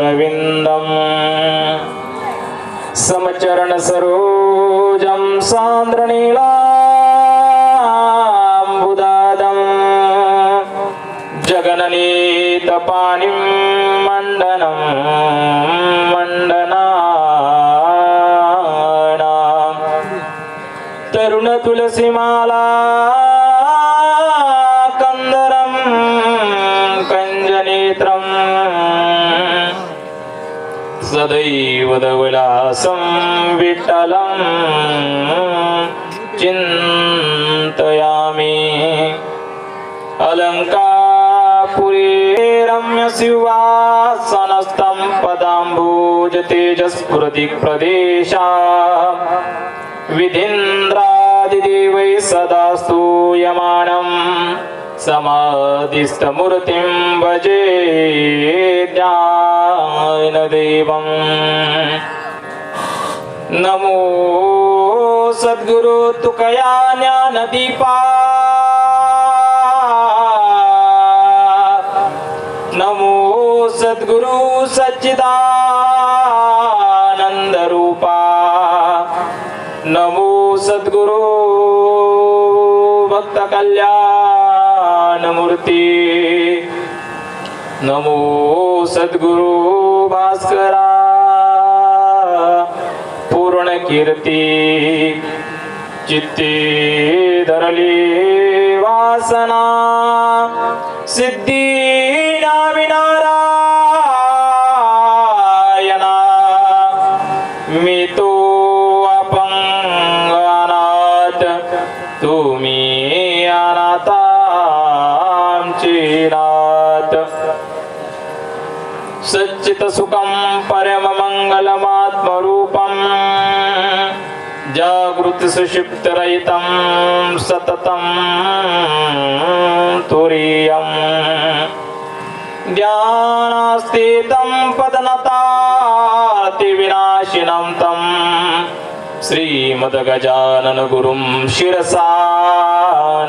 रविंदम समचरण सरोजम सांद्रनीलाम्बुदादम जगननीत पानिं मंडनं मंडनानां तरुण तुलसीमाला कंदरं कंजनेत्रं सदैव धवलासं विठ्ठलं चिन्तयामि अलंकापुरे रम्य शिवासनस्थं पदाम्बुज तेजस्फुरति प्रदेशा विधीन्द्रादिदेवै सदा स्तूयमानं समाधिस्थमूर्तिं भजे ज्ञानदेवं नमो सद्गुरु तुकया ज्ञानदीपा नमो सद्गुरु सच्चिदानंद रूपा नमो सद्गुरु भक्त कल्याण मूर्ती नमो सद्गुरु भास्करा पूर्ण कीर्ती चित्ते धरली वासना सिद्धी नाविनारायणा मी तो अपंगानाथ तुम्ही अनाथांचे नाथ सच्चित सुखं परम मंगलमात्मरूपं जागृत सुषुप्त रहितं सततं तुरीयं ध्यानास्थितं पदनताति विनाशिनं तं श्रीमद्गजानन गुरुं शिरसा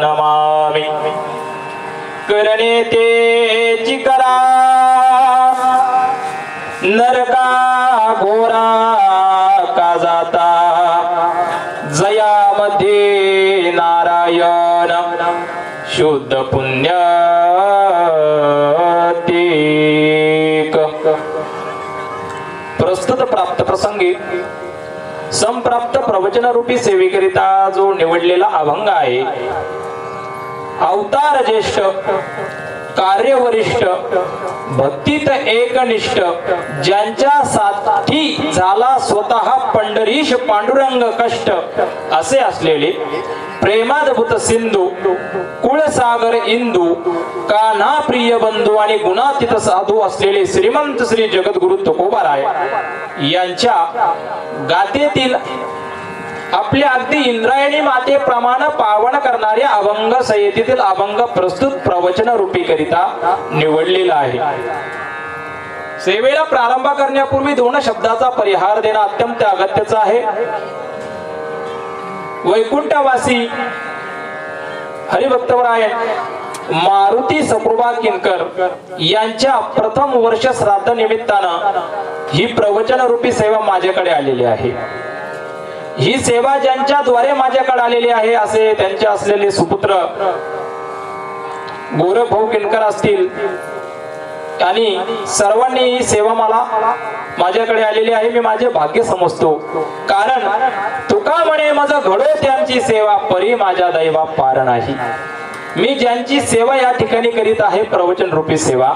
नमामि करणे तेची करा नरका घोरा का जाता जयामध्ये नारायण शुद्ध पुण्यातिक प्रस्तुत प्राप्त प्रसंगी संप्राप्त प्रवचन रूपी सेवेकरिता जो निवडलेला अभंग आहे अवतार ज्येष्ठ कार्यवरिष्ठ भक्तीत एकनिष्ठ ज्यांच्यासाठी झाला स्वतः पंढरीश पांडुरंग कष्ट असे असलेले प्रेमाद्भुत सिंधू कुळसागर इंदू कान्हा प्रिय बंधू आणि गुणातीत साधू असलेले श्रीमंत श्री जगद्गुरु तुकोबाराय यांच्या गाथेतील आपल्या अगदी इंद्रायणी मातेप्रमाणे पावन करणाऱ्या अभंग संहितेतील अभंग प्रस्तुत प्रवचन रूपी करिता निवडलेला आहे. सेवेला प्रारंभ करण्यापूर्वी दोन शब्दाचा परिहार देणं अत्यंत अगत्याचं आहे. वैकुंठवासी हरिभक्तवरायण मारुती सकृबा किनकर यांच्या प्रथम वर्ष श्राद्ध निमित्तानं ही प्रवचन रूपी सेवा माझ्याकडे आलेली आहे. ही सेवा ज्यांच्याद्वारे माझ्याकडे आलेली आहे असे त्यांचे असलेले सुपुत्र गोरख भाऊ किनकर असतील आणि सर्वांनी ही सेवा मला माझ्याकडे आलेली आहे. मी माझे भाग्य समजतो, कारण तुका म्हणे माझं घडो त्यांची सेवा परी माझ्या दैवा पार नाही. मी ज्यांची सेवा या ठिकाणी करीत आहे प्रवचन रूपी सेवा,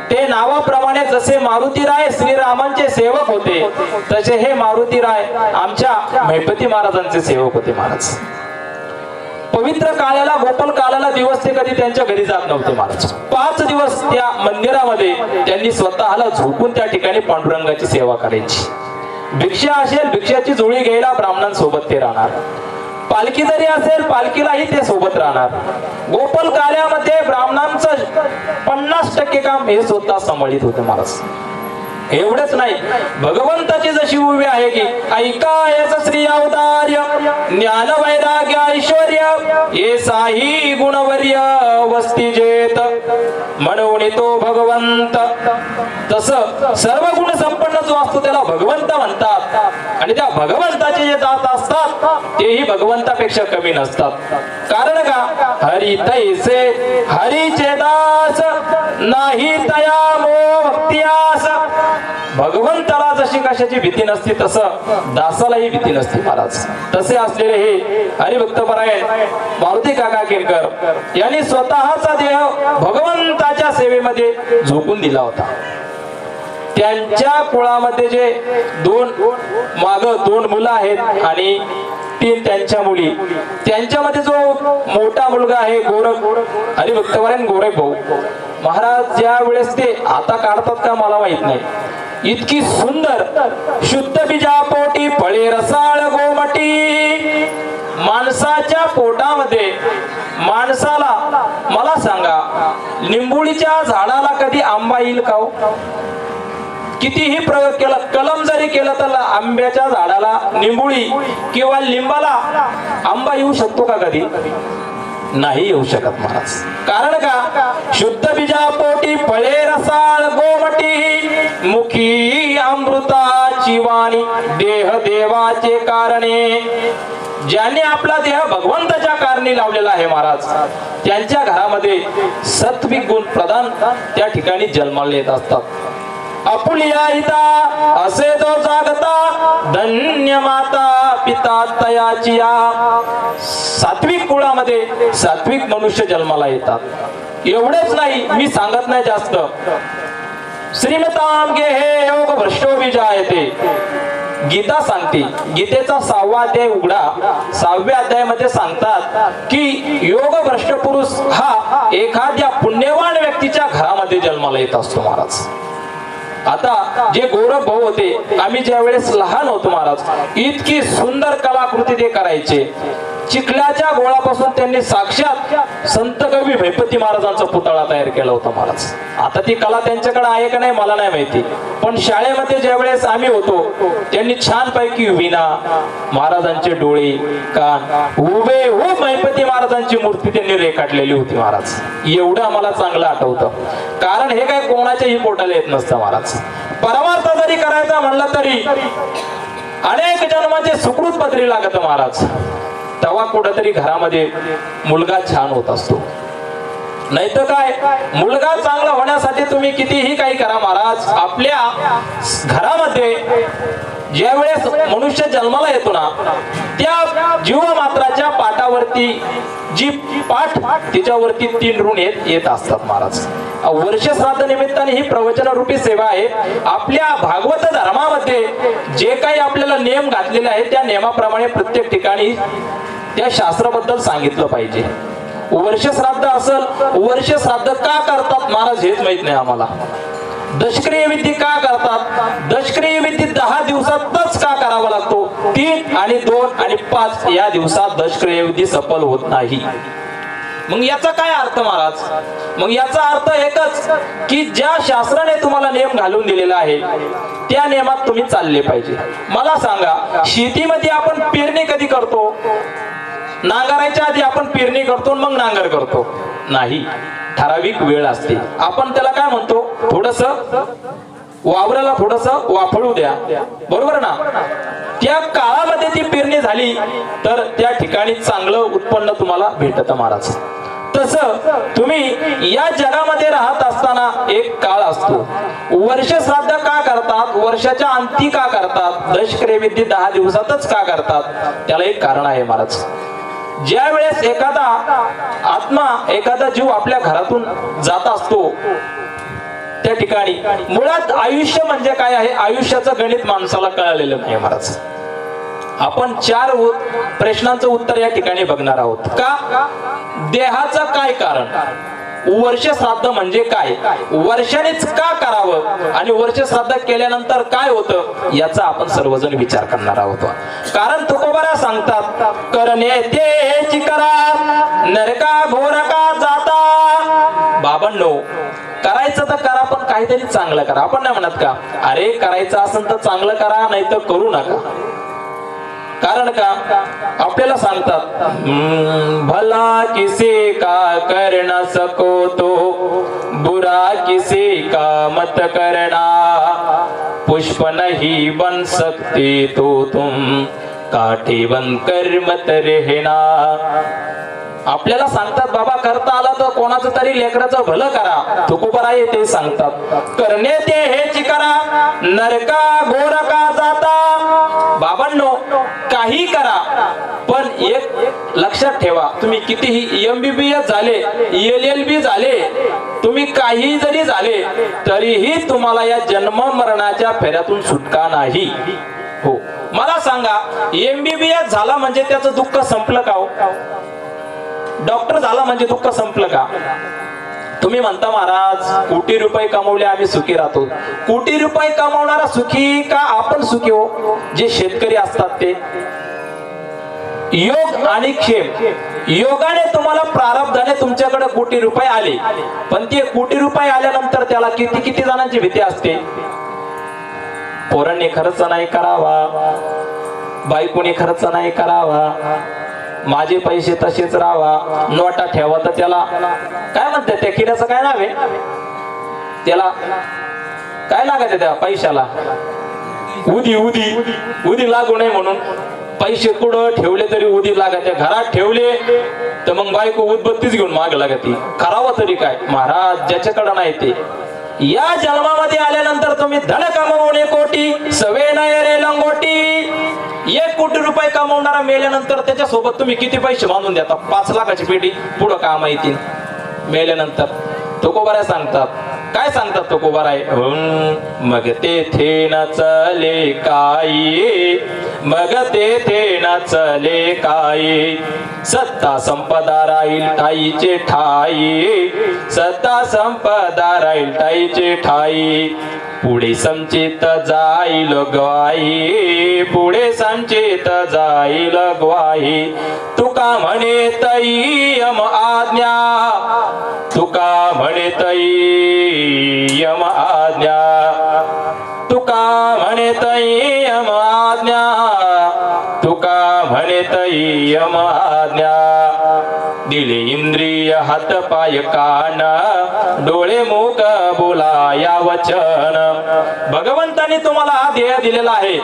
ते नावाप्रमाणे जसे मारुतीराय श्रीरामांचे सेवक होते तसे हे मारुतीराय आमच्या महिपती महाराजांचे सेवक होते. महाराज पवित्र काळाला गोपाल काळाला दिवस ते कधी त्यांच्या घरी जात नव्हते. महाराज 5 दिवस त्या मंदिरामध्ये त्यांनी स्वतःला झोपून त्या ठिकाणी पांडुरंगाची सेवा करायची. भिक्षा असेल भिक्षाची जोळी घ्यायला ब्राह्मणांसोबत ते राहणार. पालखी जरी असेल पालखीलाही ते सोबत राहणार. गोपाल काळामध्ये ब्राह्मणांचं 50% काम हे स्वतः सांभाळीत होते. महाराज एवढंच नाही, भगवंताची जशी उभी आहे की ऐकायच श्री अवतार्य ज्ञान वैराग्य ऐश्वर्य ये साही गुणवर्य वस्ती जेत म्हणून तो भगवंत. तसं सर्व गुण संपन्न जो असतो त्याला भगवंत म्हणतात आणि त्या भगवंताचे जे दात असतात तेही भगवंतापेक्षा कमी नसतात. कारण का हरी तैसे हरीचे दास नाही तया मो भक्तियास. भगवंताला जशी कशाची भीती नसते तसं दासालाही भीती नसते महाराज. तसे असलेले हे हरिभक्तपरायण मारुती काका केरकर यांनी स्वतःचा देह भगवंताच्या सेवेमध्ये झोकून दिला होता. त्यांच्या कुळामध्ये जे दोन मुलं आहेत आणि 3 त्यांच्या मुली, त्यांच्यामध्ये जो मोठा मुलगा आहे गोरख हरिभक्तपरायण गोरख भाऊ महाराज, ज्या वेळेस ते आता काढतात का मला माहित नाही, इतकी सुंदर शुद्ध बीजापोटी फळे रसाळ गोमटी. माणसाच्या पोटामध्ये माणसाला मला सांगा लिंबुळीच्या झाडाला कधी आंबा येईल का हो? कितीही प्रयोग केला, कलम जरी केलं तर आंब्याच्या झाडाला निंबुळी किंवा लिंबाला आंबा येऊ शकतो का कधी? नाही येऊ शकत महाराज. कारण का शुद्ध बीजापोटी फळे रसाळ गोमटी मुखी अमृताची वाणी देह देवाचे कारणे. ज्यांनी आपला देह भगवंताच्या कारणी लावलेला आहे महाराज, त्यांच्या घरामध्ये सत्विक गुण प्रधान त्या ठिकाणी जन्माला येत असतात. अपुलिया हिता असे तो जागता धन्य माता पिता तयाची. सात्विक कुळामध्ये सात्विक मनुष्य जन्माला येतात. एवढेच नाही, मी सांगत नाही जास्त. श्रीमताम गे हे योग भ्रष्टो विजायते गीता सांगते. गीतेचा 6वा अध्याय उघडा, 6व्या अध्यायामध्ये सांगतात की योग भ्रष्ट पुरुष हा एखाद्या पुण्यवान व्यक्तीच्या घरामध्ये जन्माला येत असतो महाराज. आता जे गोरख भाऊ होते, आम्ही ज्या वेळेस लहान होतो महाराज, इतकी सुंदर कलाकृती ते करायचे. चिखल्याच्या गोळापासून त्यांनी साक्षात संत कवी भैपती महाराजांचा पुतळा तयार केला होता महाराज. आता ती कला त्यांच्याकडे आहे का नाही मला नाही माहिती, पण शाळेमध्ये ज्या वेळेस आम्ही होतो त्यांनी छान पैकी विना महाराजांचे डोळे कान हुबेहूब भैपती महाराजांची मूर्ती त्यांनी रेखाटलेली होती महाराज. एवढं आम्हाला चांगलं आठवतं. कारण हे काय कोणाच्याही पोटाला येत नसतं महाराज. परमार्थ जरी करायचा म्हणलं तरी अनेक जन्माचे सुकृत पदरी लागत महाराज. तेव्हा कुठेतरी घरामध्ये मुलगा छान होत असतो. नाही तर काय, मुलगा चांगला होण्यासाठी तुम्ही कितीही काही करा महाराज. आपल्या घरामध्ये ज्या वेळेस मनुष्य जन्माला येतो ना, त्या जीव मात्राच्या पाठावरती जी पाठ तिच्यावरती 3 ऋण येत असतात महाराज. वर्ष श्राद्ध निमित्ताने ही प्रवचन रूपी सेवा आहे. आपल्या भागवत धर्मामध्ये जे काही आपल्याला नियम घातलेले आहेत त्या नियमाप्रमाणे प्रत्येक ठिकाणी त्या शास्त्राबद्दल सांगितलं पाहिजे. वर्ष श्राद्ध असल, वर्ष श्राद्ध का करतात महाराज हेच माहित नाही आम्हाला. दशक्रिय विधी का करतात, दशक्रिय विधी 10 दिवसातच का करावा लागतो? 3 आणि 2 आणि 5 या दिवसात दशक्रिय विधी सफल होत नाही. मग याचा काय अर्थ महाराज? मग याचा अर्थ एकच की ज्या शास्त्राने तुम्हाला नियम घालून दिलेला आहे त्या नियमात तुम्ही चालले पाहिजे. मला सांगा, शेतीमध्ये आपण पेरणी कधी करतो? नांगरायच्या आधी आपण पेरणी करतो मग नांगर करतो? नाही, ठराविक वेळ असते. आपण त्याला काय म्हणतो, थोडस वावराला थोडस वाफळू द्या, बरोबर ना? त्या काळामध्ये ती पेरणी झाली तर त्या ठिकाणी चांगलं उत्पन्न तुम्हाला भेटत महाराज. तसं तुम्ही या जगामध्ये राहत असताना एक काळ असतो. वर्ष श्राद्ध का करतात? वर्षाच्या अंती का करतात? दशक्रिय विधी 10 दिवसातच का करतात? त्याला एक कारण आहे महाराज. ज्या वेळेस एखादा आत्मा, एखादा जीव आपल्या घरातून जात असतो त्या ठिकाणी मुळात आयुष्य म्हणजे काय आहे, आयुष्याचं गणित माणसाला कळलेलं नाही महाराज. आपण 4 प्रश्नांचं उत्तर या ठिकाणी बघणार आहोत. का? देहाचं काय कारण, वर्ष श्राद्ध म्हणजे काय, वर्षानेच का करावं आणि वर्ष श्राद्ध केल्यानंतर काय होतं याचा आपण सर्वजण विचार करणार आहोत. कारण तुकोबारा सांगतात, करणे तेची करा नरका घोरका जाता. बाबांनो, करायचं तर करा, पण काहीतरी चांगलं करा. आपण नाही म्हणत का अरे करायचं असेल तर चांगलं करा, नाही तर करू नका. कारण का आपल्याला सांगतात भला किसी का कर न सको तो बुरा किसी का मत करना, पुष्प नहीं बन सकते तो तुम काठी बनकर मत रहना. आपल्याला सांगतात बाबा करता आला तर कोणाचं तरी लेकराचं भलं करा. तुकोबा आहे ते सांगतात करणे ते हेच करा, नरका घोरका जाता. बाबांनो काही करा, पण एक लक्षात ठेवा, तुम्ही कितीही MBBS झाले, LLB झाले, तुम्ही काही जरी झाले तरीही तुम्हाला या जन्म मरणाच्या फेऱ्यातून सुटका नाही. हो मला सांगा MBBS झाला म्हणजे त्याचं दुःख संपलं का हो? डॉक्टर झाला म्हणजे दुःख संपलं का? तुम्ही म्हणता महाराज कोटी रुपये कमवले आम्ही सुखी राहतो. कोटी रुपये कमवणारा सुखी का आपण सुखी हो? जे शेतकरी असतात ते. योग आणि क्षेम, योगाने तुम्हाला प्रारब्धाने तुमच्याकडे कोटी रुपये आले, पण ते कोटी रुपये आल्यानंतर त्याला किती किती जणांची भीती असते. पोरांनी खर्च नाही करावा, बायकोनी खर्च नाही करावा, माझे पैसे तसेच राहावा, नोटा ठेवा तर त्याला काय म्हणतात, त्या किड्याचं काय नाव आहे, त्याला काय लागत त्या पैशाला, उदी उदी उदी लागू नये म्हणून पैसे कुठं ठेवले तरी उदी लागत. घरात ठेवले तर मग बायको उदबत्तीच घेऊन माग लागती. करावं तरी काय महाराज, ज्याच्याकडे नाही ते. या जन्मामध्ये आल्यानंतर तुम्ही धन कमवणे कोटी, सवे नये रे लंगोटी. 1 कोटी रुपये कमवणारा मेल्यानंतर त्याच्या सोबत तुम्ही किती पैसे बांधून देता? 5 लाखाची पेटी पुढं काम येतील मेल्यानंतर. तुकोबाराय सांगतात, काय सांगतात तुकोबाराय, मग तेथे न चले काही, मग तेथे न चले काही, सत्ता संपदा राहील ठाईचे ठाई, सत्ता संपदा राहील ठाईचे ठाई. पुढे संचित जाईल ग्वाही, पुढे संचित जाईल ग्वाही. तुका म्हणे तई यम आज्ञा, तुका म्हणे तई यम आज्ञा, तुका म्हणे तई यम आज्ञा, तुका म्हणे तई यम आज्ञा. दिले इंद्रिय हात पाय कान, डोळे मुख बोला या वचन. भगवंताने तुम्हाला हा ध्येय दिलेला आहे.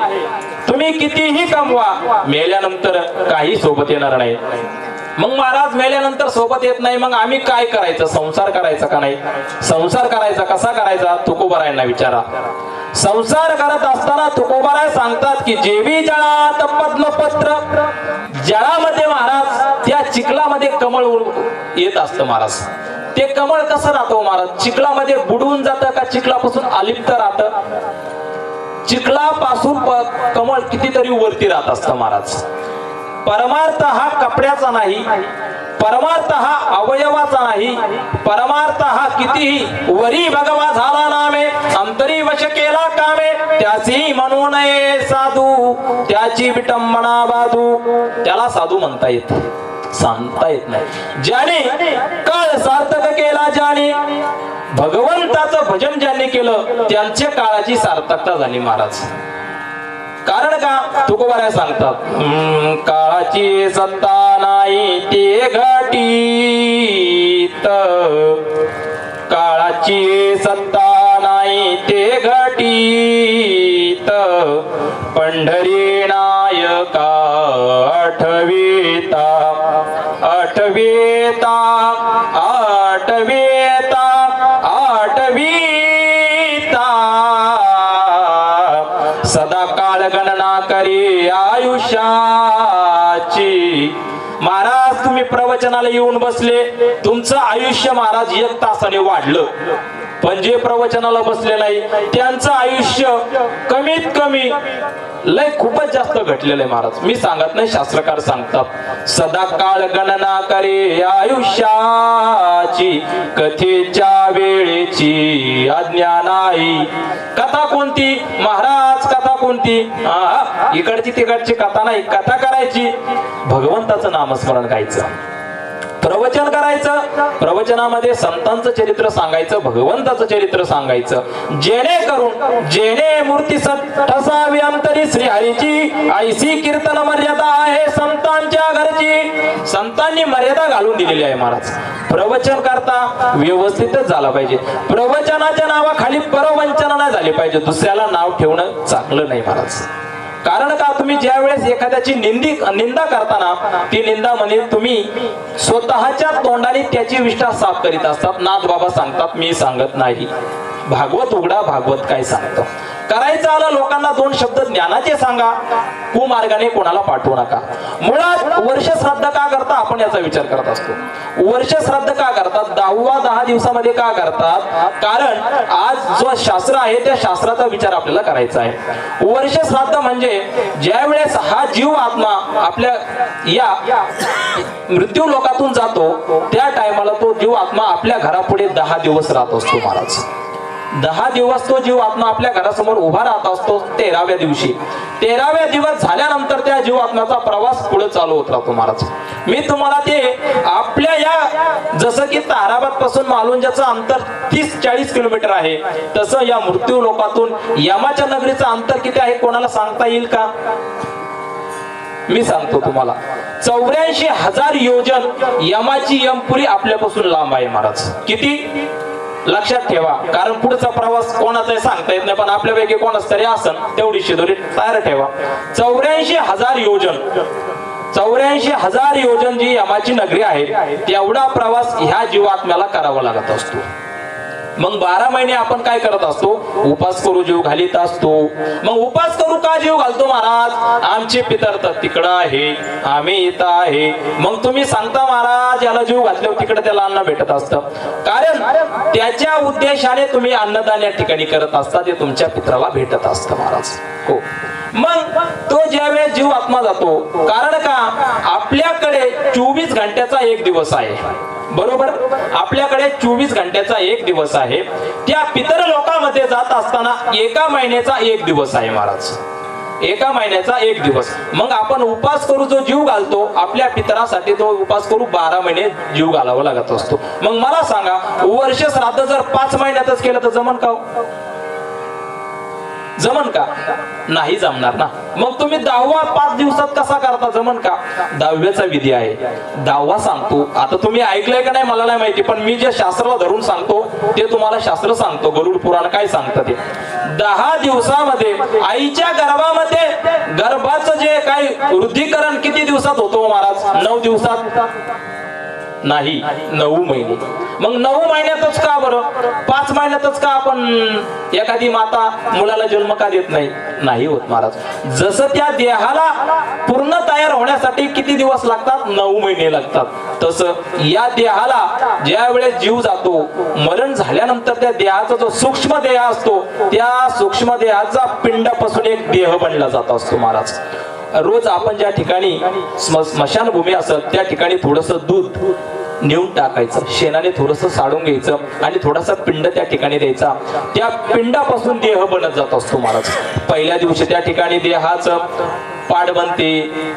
तुम्ही कितीही कमवा, मेल्यानंतर काही सोबत येणार नाही. मग महाराज मेल्यानंतर सोबत येत नाही, मग आम्ही काय करायचं? संसार करायचा का नाही? संसार करायचा कसा करायचा? तुकोबारायांना विचारा. संसार करत असताना तुकोबाराय सांगतात की जेवी जळात पद्मपत्र, जळामध्ये महाराज त्या चिखलामध्ये कमळ येत असतं महाराज. ते कमळ कसं राहतं महाराज? चिखलामध्ये बुडवून जातं का चिखलापासून अलिप्त राहतं? चिखलापासून कमळ कितीतरी वरती राहत असतं महाराज. परमार्थ हा कपड्याचा नाही, परमार्थ हा अवयवाचा नाही, परमार्थ हा कितीही वरी भगवा झाला नामे, अंतरी वश केला कामे, त्याची म्हणू नये साधू, त्याची विटंबना बाधू. त्याला साधू म्हणता येत, सांगता येत नाही. ज्याने काळ सार्थक केला, ज्याने भगवंताचं भजन ज्यांनी केलं, त्यांच्या काळाची सार्थकता झाली महाराज. कारण का? तुकोबाराय सांगतात, काळाची सत्ता नाही ते घटीत, काळाची सत्ता नाही ते घटीत, पंढरी नायका आठवेता, आठवेता, आठवेता, आठवेता. सदा काळ गणना करी आयुष्याची. महाराज तुम्ही प्रवचनाला येऊन बसले, तुमचं आयुष्य महाराज 1 तासाने वाढलं, पण जे प्रवचनाला बसले नाही त्यांचं आयुष्य कमीत कमी लय खूपच जास्त घटलेलं आहे महाराज. मी सांगत नाही, शास्त्रकार सांगतात. सदा काळ गणना करे आयुष्याची, कथेच्या वेळेची आज्ञा नाही. कथा कोणती महाराज? कथा कोणती? इकडची तिकडची कथा नाही, कथा करायची भगवंताचं नामस्मरण गायचं. प्रवचन करायचं, प्रवचनामध्ये संतांचं चरित्र सांगायचं, भगवंताचं चरित्र सांगायचं, जेणे मूर्ती ठसावी अंतरी श्रीहरीची, ऐसी कीर्तन मर्यादा आहे संतांच्या घरची. संतांनी मर्यादा घालून दिलेली आहे महाराज. प्रवचन करता व्यवस्थितच झाला पाहिजे. प्रवचनाच्या नावाखाली परवंचना नाही झाली पाहिजे. दुसऱ्याला नाव ठेवणं चांगलं नाही महाराज. कारण का, तुम्ही ज्या वेळेस एखाद्याची निंदा करताना ती निंदा म्हणजे तुम्ही स्वतःच्या तोंडाने त्याची विष्ठा साफ करीत असतात. नाथ बाबा सांगतात, मी सांगत नाही. भागवत उघडा, भागवत काय सांगतो. करायचं आलं लोकांना दोन शब्द ज्ञानाचे सांगा, कुमार्गाने कोणाला पाठवू नका. मुळात वर्ष श्राद्ध का करता आपण याचा विचार करत असतो. वर्ष श्राद्ध का करतात, 10 दिवसामध्ये का करतात? कारण आज जो शास्त्र आहे त्या शास्त्राचा विचार आपल्याला करायचा आहे. वर्ष श्राद्ध म्हणजे ज्या वेळेस हा जीव आत्मा आपल्या या मृत्यू लोकातून जातो त्या टायमाला तो जीव आत्मा आपल्या घरापुढे 10 दिवस राहत असतो महाराज. 10 दिवस तो जीव आत्मा आपल्या घरासमोर उभा राहत असतो. 13व्या दिवशी 13व्या दिवस झाल्यानंतर त्या जीव आत्म्याचा प्रवास पुढे चालू होत राहतो महाराज. मी तुम्हाला ते आपल्या या जसं की ताराबाद पासून मालुंजाचं अंतर 30-40 किलोमीटर आहे, तसं या मृत्यू लोकातून यमाच्या नगरीचं अंतर किती आहे कोणाला सांगता येईल का? मी सांगतो तुम्हाला, 84,000 योजन यमाची यमपुरी आपल्यापासून लांब आहे महाराज. किती लक्षात ठेवा, कारण पुढचा प्रवास कोणाचा सांगता येत नाही, पण आपल्यापैकी कोणाच तरी असन तेवढी शिदोरी तयार ठेवा. 84,000 योजन, 84,000 योजन जी यमाची नगरी आहे तेवढा प्रवास ह्या जीवात्म्याला करावा लागत असतो. मग 12 महिने आपण काय करत असतो? उपास करू जीव घालीत असतो. मग उपास करू का जीव घालतो महाराज? आमचे पितर तर तिकडं आहे, आम्ही इथं आहे. मग तुम्ही सांगता महाराज याला जीव घातल्यावर तिकडे त्याला अन्न भेटत असतं. कारण त्याच्या उद्देशाने तुम्ही अन्नदान या ठिकाणी करत असता, ते तुमच्या पितराला भेटत असतं महाराज. हो, मग तो ज्यावेळेस जीव आत्मा जातो, कारण का आपल्याकडे 24 घंट्याचा एक दिवस आहे, बरोबर? आपल्याकडे 24 घंट्याचा एक दिवस आहे. त्या पितर लोकांमध्ये जात असताना 1 महिन्याचा एक दिवस आहे महाराज. 1 महिन्याचा एक दिवस. मग आपण उपास करू जो जीव घालतो आपल्या पितरासाठी, तो उपास करू 12 महिने जीव घालावा लागत असतो. मग मला सांगा, वर्ष श्राद्ध जर 5 महिन्यातच केलं तर जमन का? जमन का? नाही जमणार ना. मग तुम्ही 10वा 5 दिवसात कसा करता? जमन का? 10व्याचा विधी आहे. 10वा सांगतो. आता तुम्ही ऐकलंय का नाही मला नाही माहिती, पण मी जे शास्त्राला धरून सांगतो ते तुम्हाला शास्त्र सांगतो. गरुड पुराण काय सांगतं ते. 10 दिवसामध्ये आईच्या गर्भामध्ये गर्भाचं जे काय वृद्धीकरण किती दिवसात होतो महाराज? 9 दिवसात नाही, 9 महिने. मग 9 महिन्यातच का बरं? 5 महिन्यातच का आपण एखादी माता मुलाला जन्म का देत नाही? नाही होत महाराज. जसं त्या देहाला पूर्ण तयार होण्यासाठी किती दिवस लागतात? 9 महिने लागतात. तसं या देहाला ज्या वेळेस जीव जातो, मरण झाल्यानंतर त्या देहाचा जो सूक्ष्म देह असतो, त्या सूक्ष्म देहाचा पिंडापासून एक देह बनला जात असतो महाराज. रोज आपण ज्या ठिकाणी स्मशानभूमी असत त्या ठिकाणी थोडस दूध नेऊन टाकायचं, शेणाने थोडस साडून घ्यायचं आणि थोडासा पिंड त्या ठिकाणी द्यायचा. त्या पिंडापासून देह बनत जात असतो महाराज. पहिल्या दिवशी त्या ठिकाणी देहाचं पाड बनते,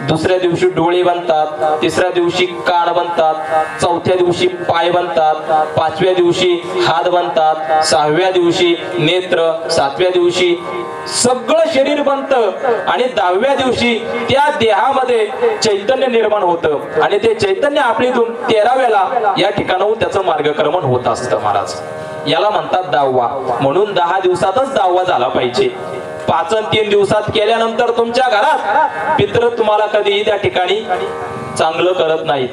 दुसऱ्या दिवशी डोळे बनतात, तिसऱ्या दिवशी कान बनतात, चौथ्या दिवशी पाय बनतात, 5व्या दिवशी हात बनतात, 6व्या दिवशी नेत्र, 7व्या दिवशी सगळं शरीर बनतं आणि 10व्या दिवशी त्या देहामध्ये चैतन्य निर्माण होतं आणि ते चैतन्य आपलीतून 13व्याला या ठिकाणाहून त्याचं मार्गक्रमण होत असतं महाराज. याला म्हणतात 10वा. म्हणून 10 दिवसातच 10वा झाला पाहिजे. 5 आणि 3 दिवसात केल्यानंतर तुमच्या घरात पित्र तुम्हाला कधीही त्या ठिकाणी चांगलं करत नाही,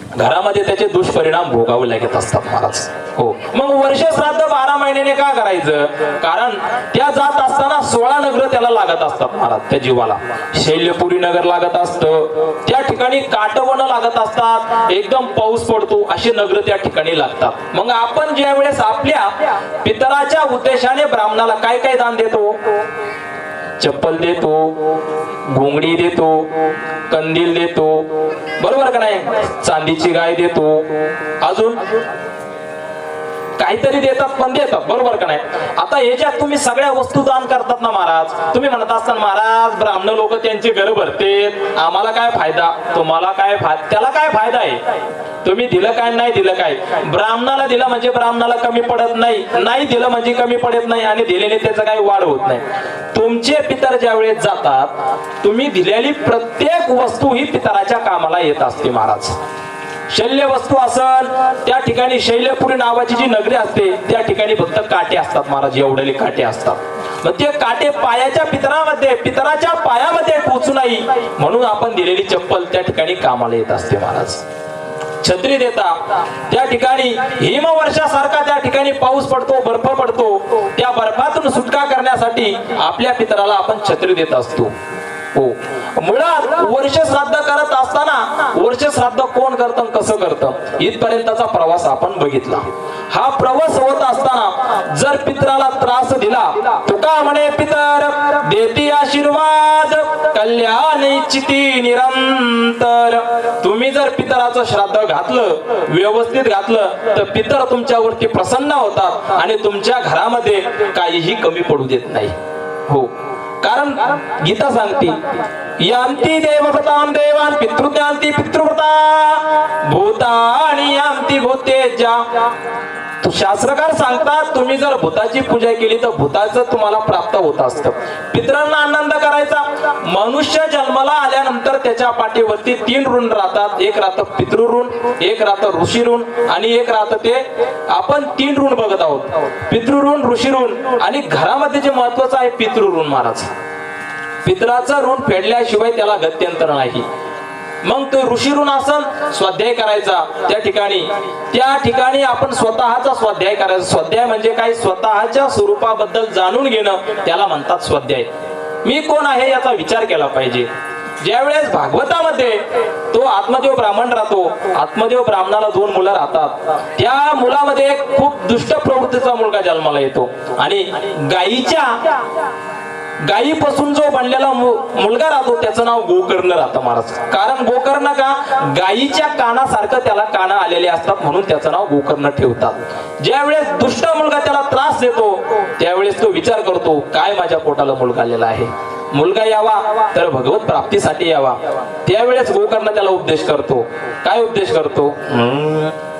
घरामध्ये त्याचे दुष्परिणाम भोगावे लागत असतात महाराज. हो, मग वर्ष श्राद्ध 12 महिन्याने का करायचं? कारण त्या जात असताना 16 नगर त्याला लागत असतात महाराज. त्या जीवाला शैल्यपुरी नगर लागत असतं, त्या ठिकाणी काटवण लागत असतात, एकदम पाऊस पडतो अशी नगर त्या ठिकाणी लागतात. मग आपण ज्या वेळेस आपल्या पितराच्या उद्देशाने ब्राह्मणाला काय काय दान देतो? चप्पल देतो, घोंगडी देतो, कंदील देतो, बरोबर का नाही? चांदीची गाय देतो, अजून काहीतरी देतात पण देतात, बरोबर का नाही? आता याच्यात तुम्ही सगळ्या वस्तू दान करतात ना महाराज, तुम्ही म्हणत असताना महाराज ब्राह्मण लोक त्यांचे घर भरते, आम्हाला काय फायदा, तुम्हाला काय फायदा, त्याला काय फायदा आहे? तुम्ही दिलं काय नाही दिलं काय? ब्राह्मणाला दिलं म्हणजे ब्राह्मणाला कमी पडत नाही, नाही दिलं म्हणजे कमी पडत नाही, आणि दिलेले त्याचं काही वाढ होत नाही. तुमचे पितर ज्या वेळेस जातात, तुम्ही दिलेली प्रत्येक वस्तू ही पितराच्या कामाला येत असते महाराज. शल्य वस्तू असल, त्या ठिकाणी शैल्यपुरी नावाची जी नगरी असते त्या ठिकाणी फक्त काटे असतात महाराज, एवढे काटे असतात. मग ते काटे पायाच्या पितरामध्ये, पितराच्या पायामध्ये पोचू नाही म्हणून आपण दिलेली चप्पल त्या ठिकाणी कामाला येत असते महाराज. छत्री देता, त्या ठिकाणी हिमवर्षासारखा त्या ठिकाणी पाऊस पडतो, बर्फ पडतो, त्या बर्फातून सुटका करण्यासाठी आपल्या पितराला आपण छत्री देत असतो. हो, मुळात वर्ष श्राद्ध करत असताना वर्ष श्राद्ध कोण करतं, कसं करतं, इथपर्यंतचा प्रवास आपण बघितला. हा प्रवास होत असताना जर पितराला त्रास दिला, तुका म्हणे पितर देती आशीर्वाद कल्याण इच्छिती निरंतर. तुम्ही जर पितराचं श्राद्ध घातलं, व्यवस्थित घातलं, तर पितर तुमच्यावरती प्रसन्न होतात आणि तुमच्या घरामध्ये काहीही कमी पडू देत नाही. हो, कारण गीता सांगते, यांती देवव्रतां देवान पितृत्यांती पितृव्रता भूतानि यांती भूतेजा. शास्त्रकार सांगतात, तुम्ही जर भूताची पूजा केली तर भूताचं तुम्हाला प्राप्त होत असतं. पितरांना आनंद करायचा. मनुष्य जन्माला आल्यानंतर त्याच्या पाठीवरती 3 ऋण राहतात. एक राहतं पितृऋण, एक राहतं ऋषी ऋण, आणि एक राहतं ते आपण 3 ऋण बघत आहोत, पितृऋण, ऋषी ऋण, आणि घरामध्ये जे महत्वाचं आहे पितृऋण महाराज. पितराचं ऋण फेडल्याशिवाय त्याला गत्यंतर नाही. मग तो ऋषी ऋण असन, स्वाध्याय करायचा त्या ठिकाणी आपण स्वतःचा स्वाध्याय करायचा. स्वाध्याय म्हणजे काय? स्वतःच्या स्वरूपाबद्दल जाणून घेणं, त्याला म्हणतात स्वाध्याय. मी कोण आहे याचा विचार केला पाहिजे. ज्यावेळेस भागवतामध्ये तो आत्मदेव ब्राह्मण राहतो, आत्मदेव ब्राह्मणाला 2 मुलं राहतात. त्या मुलामध्ये एक खूप दुष्ट प्रवृत्तीचा मुलगा जन्माला येतो, आणि गायीपासून जो बनलेला मुलगा राहतो त्याचं नाव गोकर्ण राहतं महाराज. कारण गोकर्ण का? गायीच्या कानासारखं त्याला कान आलेले असतात म्हणून त्याचं नाव गोकर्ण ठेवतात. ज्यावेळेस दुष्ट मुलगा त्याला त्रास देतो त्यावेळेस तो विचार करतो, काय माझ्या पोटाला मुलगा आलेला आहे, मुलगा यावा तर भगवत प्राप्तीसाठी यावा. त्यावेळेस गोकर्ण त्याला उपदेश करतो. काय उपदेश करतो?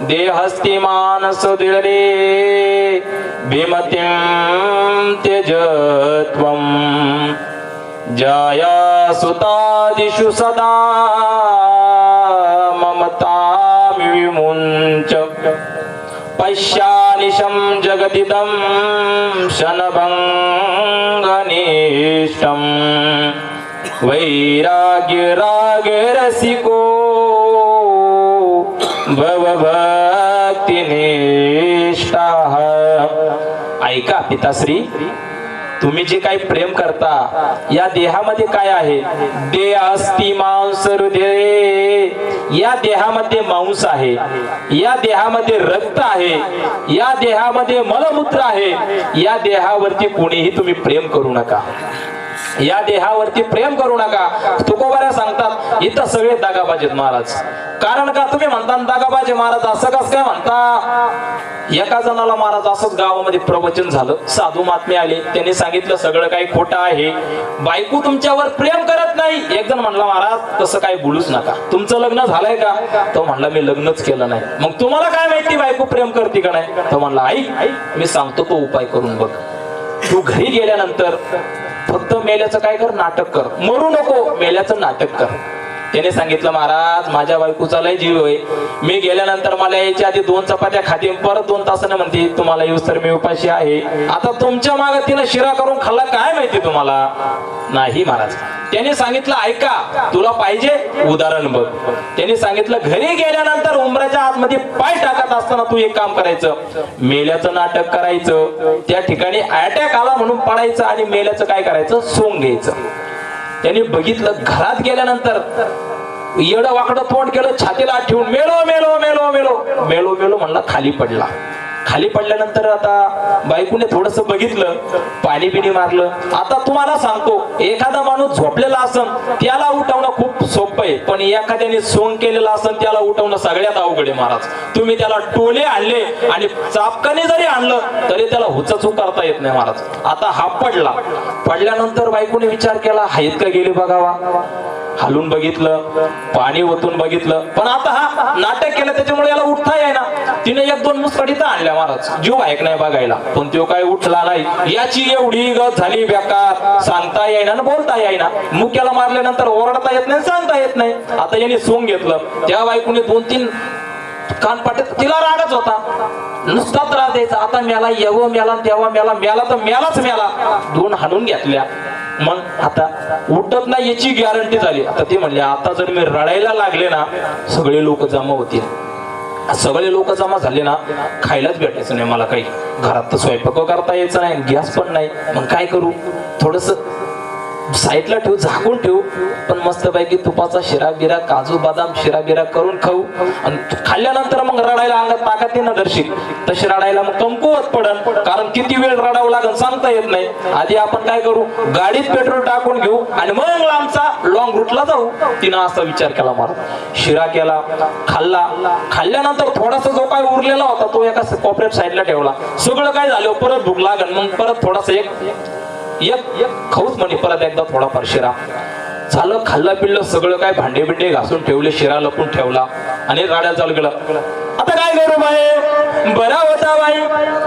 देहस्ति मानस दिळे भीमतिं त्यजत्वं जाया सुतादिषु सदा ममतां विमुञ्च पश्यानिशं जगदिदं शनभङ्गनिष्टं वैराग्य राग रसिको भवभक्तिनिष्ठाः. ऐका पिताश्री, तुम्ही जे काही प्रेम करता या देहामध्ये काय आहे? देह अस्ति मांस हृदय. या देहामध्ये मांस आहे, या देहामध्ये रक्त आहे, या देहामध्ये मलमूत्र आहे. या देहावरती कोणीही तुम्ही प्रेम करू नका, या देहावरती प्रेम करू नका. तुकोबाऱ्या सांगतात, इथं सगळे दागाबाज आहेत महाराज. कारण का? तुम्ही म्हणता दागाबाज महाराज, असं कसं काय म्हणता? एका जणाला महाराज असंच गावामध्ये प्रवचन झालं, साधू महात्मे आले, त्यांनी सांगितलं सगळं काही खोटं आहे, बायको तुमच्यावर प्रेम करत नाही. एक जण म्हणला, महाराज तसं काही बोलूच नका, तुमचं लग्न झालंय का? तो म्हणला, मी लग्नच केलं नाही. मग तुम्हाला काय माहिती बायको प्रेम करते का नाही? तो म्हणला, आई मी सांगतो तो उपाय करून बघ. तू घरी गेल्यानंतर फक्त मेल्याचं काय कर, नाटक कर, मरू नको, मेल्याचं नाटक कर. त्याने सांगितलं, महाराज माझ्या बायकोचा लय जीव आहे, मी गेल्यानंतर मला याच्या आधी 2 चपात्या खाते, परत 2 तासाने म्हणते तुम्हाला येऊस तर मी उपाशी आहे. आता तुमच्या मागे तिने शिरा करून खाल्ला, काय माहिती तुम्हाला? नाही महाराज. त्याने सांगितलं, ऐका तुला पाहिजे उदाहरण बघ. त्याने सांगितलं, घरी गेल्यानंतर उंबराच्या आतमध्ये पाय टाकत असताना तू एक काम करायचं, मेल्याचं नाटक करायचं, त्या ठिकाणी अटॅक आला म्हणून पडायचं आणि मेल्याचं काय करायचं, सोंग घ्यायचं. त्यांनी बघितलं, घरात गेल्यानंतर येडं वाकडं तोंड केलं, छातीला ठेवून मेलो मेलो मेलो मेलो मेलो मेलो म्हणला, खाली पडला. खाली पडल्यानंतर आता बायकोने थोडस बघितलं, पाणी बिणी मारलं. आता तुम्हाला सांगतो, एखादा माणूस झोपलेला असन त्याला उठवणं खूप सोपं आहे, पण एखाद्याने सोंग केलेला असन त्याला उठवणं सगळ्यात अवघड आहे महाराज. तुम्ही त्याला टोले आणले आणि चापकाने जरी आणलं तरी त्याला हुचचू करता येत नाही महाराज. आता हा पडल्यानंतर बायकोने विचार केला, आहेत का गेले बघावा. हलून बघितलं, पाणी ओतून बघितलं, पण आता हा नाटक केलं त्याच्यामुळे याला उठता येईना. तिने एक दोन मुसकडी आणल्या महाराज, जीव ऐक नाही बघायला, पण तो काय उठला नाही. याची एवढी गत झाली बेकार, सांगता येईना ना बोलता येईना. मुक्याला मारल्यानंतर ओरडता येत नाही, सांगता येत नाही. आता याने सोंग घेतलं, त्या बायकोने 2-3 कानपाटे, तिला रागच होता, नुसता त्रास द्यायचा. आता मेला, येवं मेला, तेव्हा मेला, मेला तर मेलाच मेला. 2 हाणून घेतल्या. मग आता उठत नाही याची गॅरंटी झाली. आता ते म्हणले, आता जर मी रडायला लागले ना, सगळे लोक जमा होतील. सगळे लोक जमा झाले ना, खायलाच भेटायचं नाही मला काही. घरात तर स्वयंपाक करता यायचं नाही, गॅस पण नाही. मग काय करू, थोडस साईडला ठेवू, झाकून ठेवू, पण मस्त पैकी तुपाचा शिरा बिरा, काजू बदाम शिरा बिरा करून खाऊ. आणि खाल्ल्यानंतर मग रडायला अंगात ताकद येणं दर्शिक, तशी रडायला मग कमकुवत पडन, कारण किती वेळ रडावं लागेल सांगता येत नाही. आधी आपण काय करू, गाडीत पेट्रोल टाकून घेऊ आणि मग लांबचा लॉंग रूटला जाऊ. तिनं असा विचार केला. मला शिरा केला, खाल्ला. खाल्ल्यानंतर थोडासा जो काय उरलेला होता तो एका कोपऱ्यात साईडला ठेवला. सगळं काय झालं, परत भूक लागल, मग परत थोडासा एक खाऊच म्हणे, परत एकदा थोडाफार शिरा झालं. खाल्लं पिल्लं सगळं काय, भांडे बिंडे घासून ठेवले, शिरा लपून ठेवला आणि राड्या चालू गेला. आता काय करू बाई, बरा होता बाई,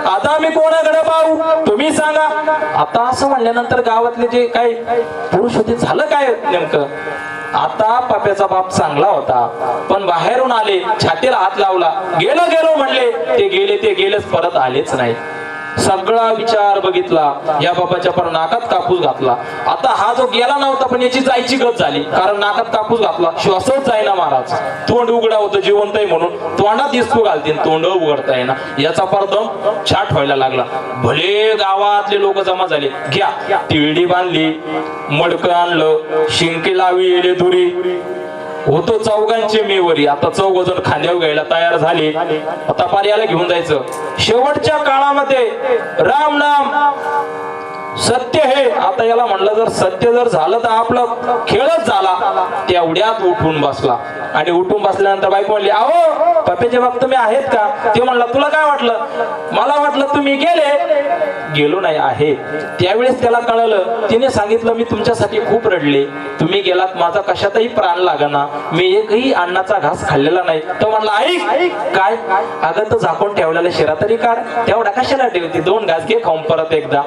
आता मी कोणाकडे पाहू, तुम्ही सांगा. आता असं म्हणल्यानंतर गावातले जे काय पुरुष होते, झालं काय नेमकं. आता पाप्याचा बाप चांगला होता, पण बाहेरून आले, छातीला हात लावला, गेलो म्हणले, ते गेलेच, परत आलेच नाही. सगळा विचार बघितला, या बाबाच्या पर नाकात कापूस घातला. आता हा जो गेला नव्हता, पण याची जायची गत झाली, कारण नाकात कापूस घातला, श्वासच जाईना महाराज. तोंड उघडा होतं, जिवंत आहे म्हणून तोंडात दिसतो घालतील, तोंड उघडता येईना. याचा परदम छाट व्हायला लागला. भले गावातले लोक जमा झाले, घ्या तिळडी बांधली, मडकं आणलं, शिंके लावली, दुरी होतो चौघांचे मेवरी. आता 4 जण खांद्यावर घ्यायला तयार झाले. आता पर्याला घेऊन जायचं. शेवटच्या काळामध्ये राम नाम सत्य हे, आता याला म्हणलं जर सत्य जर झालं तर आपलं खेळच झाला. तेवढ्यात उठून बसला आणि उठून बसल्यानंतर बायको म्हणली, अहो पप्याचे बाप तुम्ही आहेत का. ते म्हणला, तुला काय वाटलं, मला वाटलं तुम्ही गेलो नाही आहे. त्यावेळेस त्याला कळलं. तिने सांगितलं, मी तुमच्यासाठी खूप रडले, तुम्ही गेलात, माझा कशातही प्राण लागना, मी एकही अन्नाचा घास खाल्लेला नाही. तो म्हणला, ऐक काय, अगं तो झाकून ठेवलेला शिरा तरी काढ, तेवढा कशाला ठेवते, 2 घास घे खाऊन परत एकदा.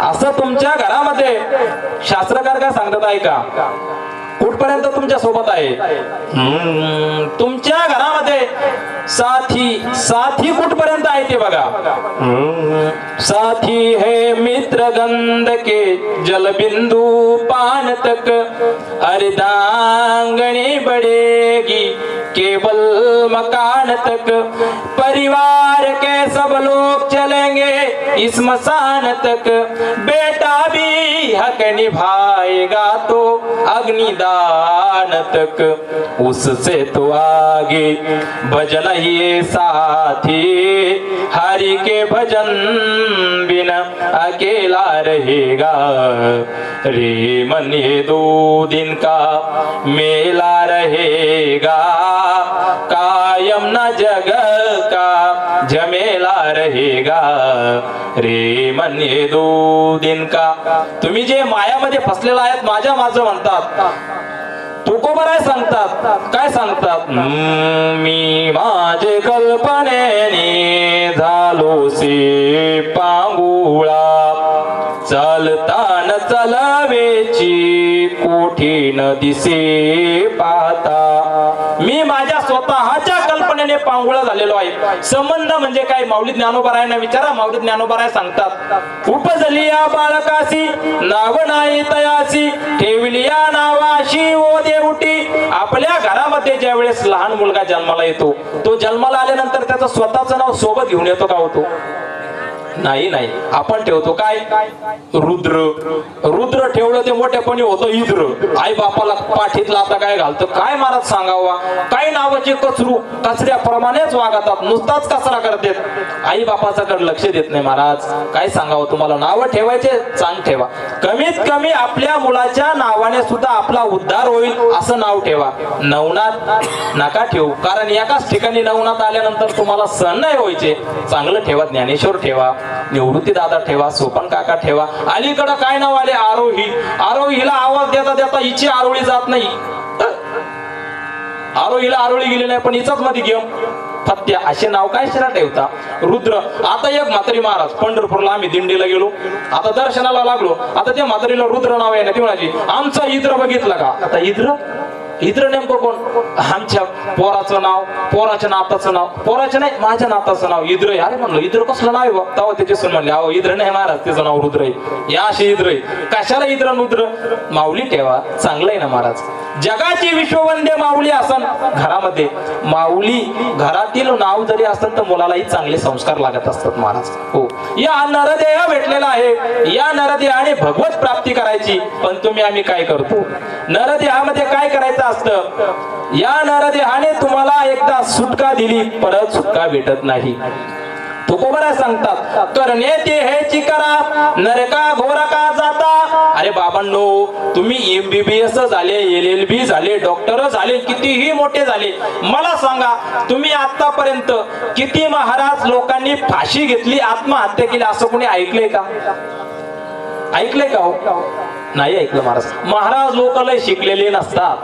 असं तुमच्या घरामध्ये शास्त्रकार काय सांगतात ऐका, कुठपर्यंत तुमच्या सोबत आहे. तुमच्या घरामध्ये साथी कुठपर्यंत आहे ते बघा. साथी है मित्र गंध के जल बिंदु पान तक, अर्धांगनी बढ़ेगी केवल मकान तक, परिवार के सब लोग चलेंगे इस मसान तक, बेटा भी हक निभाएगा तो अग्निदान तक, उससे तो आगे भजन ये साथी, हरि के भजन बिना अकेला रहेगा, रे मन ये 2 दिन का मेला रहेगा, कायम न जग का झमेला रहेगा, रे मन ये 2 दिन का. तुम्ही जे मायामध्ये फसलेला आहेत, माझ्या म्हणतात, तुकोबराय सांगतात, काय सांगतात, मी माझे कल्पनेने झालोसे पांगुळा, चालताना चलावेची कोठी न दिसे पाहता. मी माझ्या स्वतःच्या कल्पनेने पांगुळा झालेलो आहे. संबंध म्हणजे काय, माऊली ज्ञानोबारायांना विचारा, माऊली ज्ञानोबाराय सांगतात, उपजली या बाळकासी नाव नाही तयासी, ठेवली या नावाशी ओ देवटी. आपल्या घरामध्ये ज्या वेळेस लहान मुलगा जन्माला येतो, तो जन्माला आल्यानंतर त्याचं स्वतःचं नाव सोबत घेऊन येतो का होतो, नाही नाही, आपण ठेवतो काय? रुद्र. रुद्र ठेवलं ते मोठेपणी होतं इंद्र. आई बापाला पाठीतला आता काय घालतं काय महाराज सांगावा? काही नावाचे कचरू कचऱ्याप्रमाणेच वागतात, नुसताच कचरा करतात, आई बापाच्याकडे लक्ष देत नाही महाराज. काय सांगावं तुम्हाला? नावं ठेवायचे चांग ठेवा, कमीत कमी आपल्या मुलाच्या नावाने सुद्धा आपला उद्धार होईल असं नाव ठेवा. नवनाथ नका ठेवू, कारण एकाच ठिकाणी नवनाथ आल्यानंतर तुम्हाला सण नाही व्हायचे. चांगलं ठेवा, ज्ञानेश्वर ठेवा, निवृत्ती दादा ठेवा, सोपन काका ठेवा. अलीकडं काय नाव आले? आरोही. आरोहीला आवाज देता देता हिची आरोळी जात नाही. आरोहीला आरोळी गेली नाही, पण हिचाच मध्ये घेऊ फत्या. असे नाव काय शिरा ठेवता? रुद्र. आता एक म्हातारी महाराज, पंढरपूरला आम्ही दिंडीला गेलो, आता दर्शनाला लागलो, आता त्या म्हातारीला रुद्र नाव आहे ना, ती म्हणायची आमचा इंद्र बघितला का? आता इंद्र इंद्र नेमकं कोण? आमच्या पोराचं नाव, पोराच्या नाताचं नाव, पोराच्या नाही माझ्या नाताचं नाव इंद्र आहे. अरे म्हणलं इंद्र कसलं नाव आहे बा? तेव्हा त्याचे सून म्हणले अहो इंद्र नाही महाराज, त्याचं नाव रुद्र आहे. या असे इंद्र आहे. कशाला इंद्र रुद्र? माऊली ठेवा, चांगलं आहे ना महाराज. जगाची विश्ववंद्य माऊली असन घरामध्ये, माऊली घरातील नाव जरी असेल तर मुलालाही चांगले संस्कार लागत असतात महाराज. हो, या नरदेह भेटलेला आहे, या नरदेहाने भगवत प्राप्ती करायची. पण तुम्ही आम्ही काय करतो? नरदेहामध्ये काय करायचं असतं? या नरदेहाने तुम्हाला एकदा सुटका दिली, परत सुटका भेटत नाही. तुकोबरा सांगतात करणे ते हेची करा, नरका घोरका जाता. अरे बाबांनो, तुम्ही MBBS झाले, LLB झाले, डॉक्टर झाले, कितीही मोठे झाले, मला सांगा तुम्ही आतापर्यंत किती महाराज लोकांनी फाशी घेतली, आत्महत्या केली असं कोणी ऐकलंय का? ऐकलंय का? हो, नाही ऐकलं महाराज. महाराज लोक लय शिकलेले नसतात,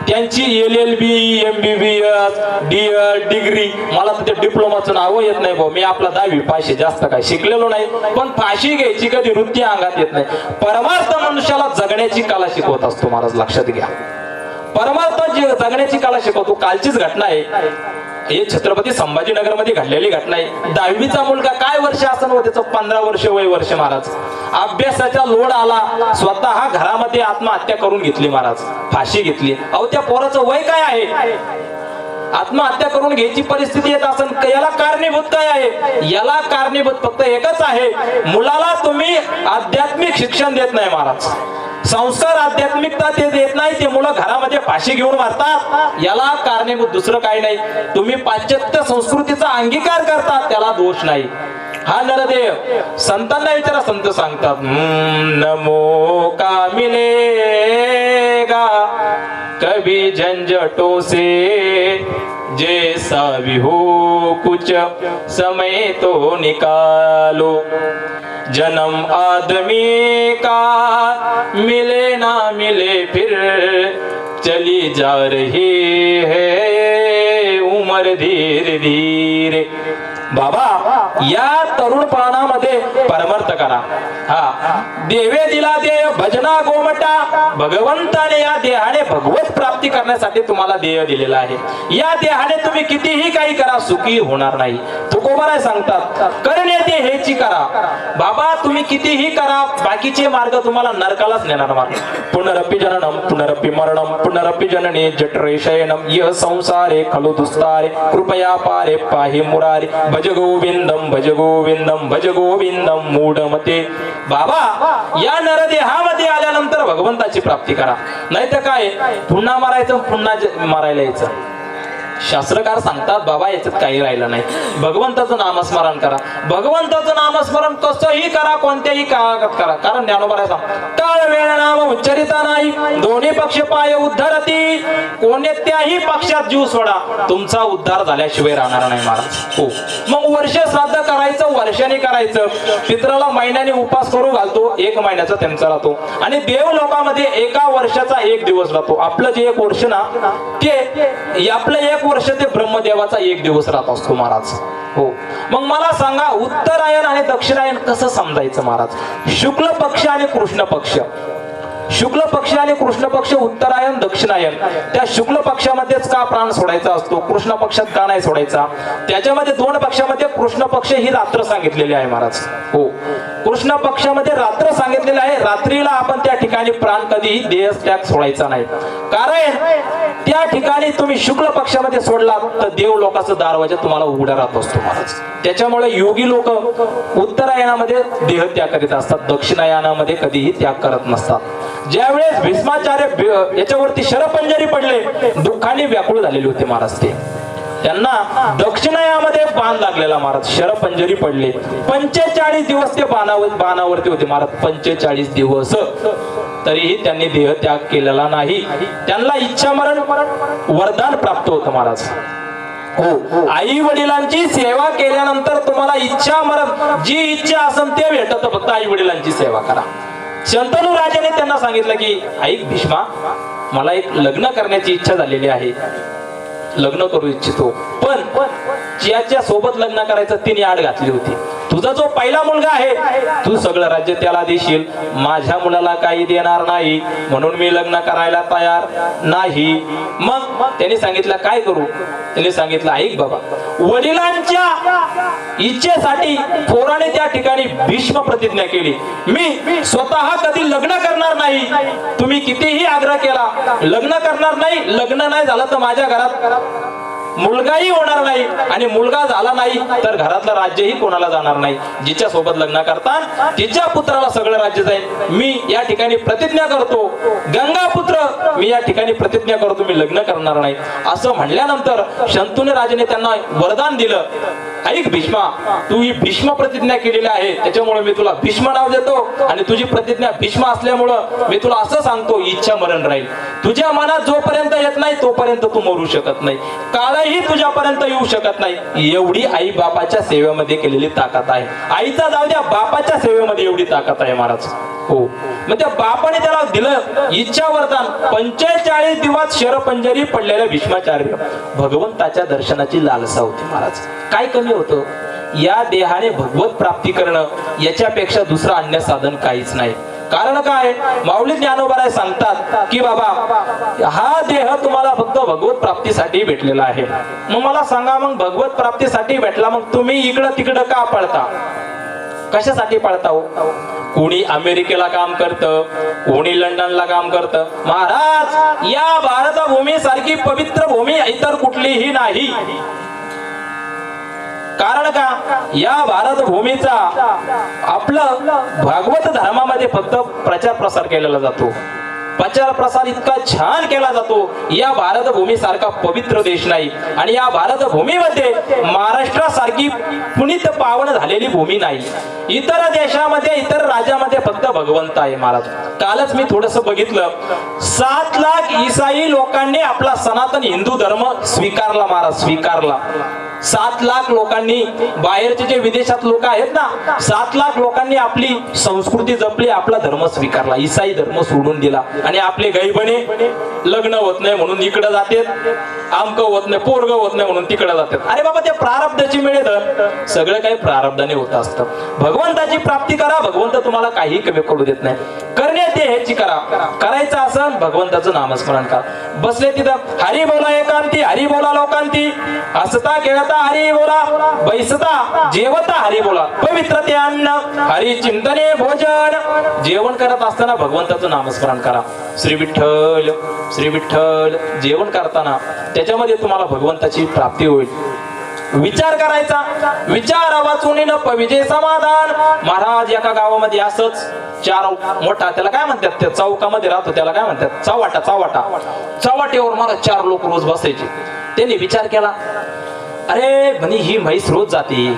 त्यांची LLB, MBBS, DED डिग्री, मला तर त्या डिप्लोमाचं नाव येत नाही भाऊ. मी आपला 10वी पाचशे, जास्त काय शिकलेलो नाही, पण फाशी घ्यायची कधी वृत्ती अंगात येत नाही. परमार्थ मनुष्याला जगण्याची कला शिकवत असतो महाराज, लक्षात घ्या. परमार्थ जगण्याची कला शिकवतो. कालचीच घटना आहे, हे छत्रपती संभाजीनगर मध्ये घडलेली घटना आहे. 10वीचा मुलगा, काय वर्ष असं नव्हतं त्याचं, 15 वर्ष वय वर्ष महाराज. अभ्यासाचा लोड आला, स्वतः घरामध्ये आत्महत्या करून घेतली महाराज, फाशी घेतली. अहो त्या पोराचं वय काय आहे? आत्महत्या करून घ्यायची परिस्थिती येत असेल, याला कारणीभूत काय आहे? याला कारणीभूत फक्त एकच आहे, मुलाला तुम्ही आध्यात्मिक शिक्षण देत नाही महाराज. संस्कार आध्यात्मिकता ते देत नाही, ते मुलं घरामध्ये फाशी घेऊन मारतात. याला कारणीभूत दुसरं काही नाही. तुम्ही पाश्चात्य संस्कृतीचा अंगीकार करतात, त्याला दोष नाही. हा नरदेव संतांना विचारा, संत सांगतात नमो का मिलेगा कभी झंझटों से, जैसा भी हो कुछ समय तो निकालो, जन्म आदमी का मिले ना मिले फिर चली जा रही है उम्र धीरे धीरे. बाबा या तरुणपणामध्ये परमार्थ करा. हा, देवे दिला देह भजना गोमटा, भगवंताने या देहाने भगवत प्राप्ती करण्यासाठी तुम्हाला देह दिलेला आहे. या देहाने तुम्ही कितीही काही करा, सुखी होणार नाही. तुकोबाराय सांगतात करणे ते हेची करा. बाबा तुम्ही कितीही करा, बाकीचे मार्ग तुम्हाला नरकालाच नेणार मार्ग. पुनरपि जननम पुनरपि मरणम पुनरपि जनने जठरे शयनम यह संसारे खलु दुस्तारे कृपया पारे पाहि मुरारी भज गोविंदम भज गोविंदम भज गोविंदम मूढमते. बाबा या नरदेहामध्ये आल्यानंतर भगवंताची प्राप्ती करा, नाही तर काय पुन्हा मारायचं, पुन्हा मारायला यायचं. शास्त्रकार सांगतात बाबा याच्यात काही राहिलं नाही. भगवंताचं नामस्मरण करा, भगवंताचं नामस्मरण कसंही करा, कोणत्याही काळात करा. कारण ज्ञानोबा काळ वेळ नाम उच्चारिता नाही, दोन्ही पक्ष पाय उद्धरती. कोणत्याही पक्षात जीव सोडा, तुमचा उद्धार झाल्याशिवाय राहणार नाही महाराज. हो, मग वर्ष श्राद्ध करायचं, वर्षाने करायचं. पित्राला महिन्याने उपास करू घालतो, 1 महिन्याचा त्यांचा राहतो. आणि देव लोकांमध्ये 1 वर्षाचा 1 दिवस राहतो. आपलं जे 1 वर्ष ना, ते आपलं 1 वर्ष ते ब्रह्मदेवाचा 1 दिवस राहत असतो महाराज. हो, मग मला सांगा उत्तरायण आणि दक्षिणायन कसं समजायचं महाराज? शुक्ल पक्ष आणि कृष्ण पक्ष, शुक्ल पक्ष आणि कृष्ण पक्ष, उत्तरायण दक्षिणायन. त्या शुक्ल पक्षामध्येच का प्राण सोडायचा असतो, कृष्ण पक्षात का नाही सोडायचा? त्याच्यामध्ये 2 पक्षामध्ये कृष्ण पक्ष ही रात्र सांगितलेली आहे महाराज. हो, कृष्ण पक्षामध्ये रात्र सांगितलेलं आहे. रात्रीला आपण त्या ठिकाणी प्राण कधीही देह त्याग सोडायचा नाही. कारण त्या ठिकाणी तुम्ही शुक्ल पक्षामध्ये सोडला तर देव लोकांचा दरवाजा तुम्हाला उघडा राहत असतो महाराज. त्याच्यामुळे योगी लोक उत्तरायणामध्ये देहत्याग करीत असतात, दक्षिणायनामध्ये कधीही त्याग करत नसतात. ज्यावेळेस भीष्माचार्य याच्यावरती शरपंजरी पडले, दुःखाने व्याकुळ झालेले होते महाराज. त्यांना दक्षिणायामध्ये बाण लागलेला महाराज, शरपंजरी पडले. 45 दिवस ते बाणावरती होते महाराज, 45 दिवस. तरीही त्यांनी देहत्याग केलेला नाही. त्यांना इच्छा मरण वरदान प्राप्त होतं महाराज. हो, आई वडिलांची सेवा केल्यानंतर तुम्हाला इच्छा मरण जी इच्छा असेल ते भेटत, फक्त आई वडिलांची सेवा करा. शंतनू राजाने त्यांना सांगितलं की ऐक भीष्मा, मला एक लग्न करण्याची इच्छा झालेली आहे, लग्न करू इच्छितो, पण ज्याच्या सोबत लग्न करायचं तिने आड घातली होती. तुझा जो पहिला मुलगा आहे तू सगळं राज्य त्याला देशील, माझ्या मुलाला काही देणार नाही, म्हणून मी लग्न करायला तयार नाही. मग त्यांनी सांगितलं काय करू? त्यांनी सांगितलं ऐक बाबा, वडिलांच्या इच्छेसाठी पोराने त्या ठिकाणी भीष्म प्रतिज्ञा केली, मी स्वतः कधी लग्न करणार नाही, तुम्ही कितीही आग्रह केला लग्न करणार नाही, लग्न नाही झालं तर माझ्या घरात मुलगाही होणार नाही, आणि मुलगा झाला नाही तर घरातलं राज्यही कोणाला जाणार नाही. जिच्या सोबत लग्न करता तिच्या पुत्राला सगळं राज्य जाईल. मी या ठिकाणी प्रतिज्ञा करतो, गंगा पुत्र, मी या ठिकाणी प्रतिज्ञा करतो, मी लग्न करणार नाही. असं म्हणल्यानंतर शंतनू राजाने त्यांना वरदान दिलं, ऐक भीष्मा, तू ही भीष्म प्रतिज्ञा केलेली आहे, त्याच्यामुळे मी तुला भीष्म नाव देतो, आणि तुझी प्रतिज्ञा भीष्म असल्यामुळं मी तुला असं सांगतो, इच्छा मरण राहील. तुझ्या मनात जोपर्यंत येत नाही तोपर्यंत तू मरू शकत नाही, काळही तुझ्यापर्यंत येऊ शकत नाही. एवढी आई बापाच्या सेवेमध्ये केलेली ताकद आहे. आईचा जाऊ द्या, बापाच्या सेवेमध्ये एवढी ताकद आहे महाराज. हो, मग त्या बापाने त्याला दिलं इच्छा वरदान. 45 दिवस शरपंजरी पडलेल्या भीष्माचार्य भगवंताच्या दर्शनाची लालसा होती महाराज. काय कमी होतं? या देहाने भगवत प्राप्ती करणं याच्यापेक्षा दुसरं अन्य साधन काहीच नाही. कारण काय, माऊली ज्ञानोबा सांगतात की बाबा हा देह तुम्हाला फक्त भगवत प्राप्तीसाठी भेटलेला आहे. मग मला सांगा, मग भगवत प्राप्तीसाठी भेटला, मग तुम्ही इकडं तिकडं का पळता? कशासाठी पळता हो? कोणी अमेरिकेला काम करतं, कोणी लंडनला काम करतं. महाराज, या भारतभूमी सारखी पवित्र भूमी इतर कुठलीही नाही. कारण का, या भारत भूमीचा आपलं भागवत धर्मामध्ये फक्त प्रचार प्रसार केलेला जातो, प्रचार प्रसार इतका छान केला जातो. या भारत भूमी सारखा पवित्र देश नाही, आणि या भारत भूमीमध्ये महाराष्ट्रासारखी पुनीत पावन झालेली भूमी नाही. इतर देशामध्ये, इतर राज्यामध्ये फक्त भगवंत आहे महाराज. कालच मी थोडस बघितलं, 7 लाख ईसाई लोकांनी आपला सनातन हिंदू धर्म स्वीकारला महाराज, स्वीकारला. 7 लाख लोकांनी, बाहेरचे जे विदेशात लोक आहेत ना, 7 लाख लोकांनी आपली संस्कृती जपली, आपला धर्म स्वीकारला, ईसाई धर्म सोडून दिला. आणि आपले गाईबने लग्न होत नाही म्हणून इकडे जातात, आमक होत नाही, पोरग होत नाही म्हणून तिकडे जातात. अरे बाबा, ते प्रारब्धाची मिळेल, सगळं काही प्रारब्धाने होत असतं. भगवंताची प्राप्ती करा, भगवंत तुम्हाला काही कमी पडू देत नाही. करण्यात ह्याची करा, करायचं असं भगवंताचं नामस्मरण करा. बसले तिथं हरी बोला एकांती, हरी बोला लोकांती, हसता खेळता हरी बोला, बैसता जेवता हरी बोला, पवित्र ते अन्न हरी चिंतने भोजन. जेवण करत असताना भगवंताचं नामस्मरण करा, श्री विठ्ठल श्री विठ्ठल. जेवण करताना त्याच्यामध्ये तुम्हाला भगवंताची प्राप्ती होईल. विचार करायचा, विचार वाचून न विजय समाधान. महाराज एका गावामध्ये असंच 4 मोठा, त्याला काय म्हणतात, त्या चौकामध्ये राहतो, त्याला काय म्हणतात, चव्हाटा. चव्हाट्यावर मला 4 लोक रोज बसायचे. त्यांनी विचार केला, अरे म्हणे ही म्हैस रोज जाते,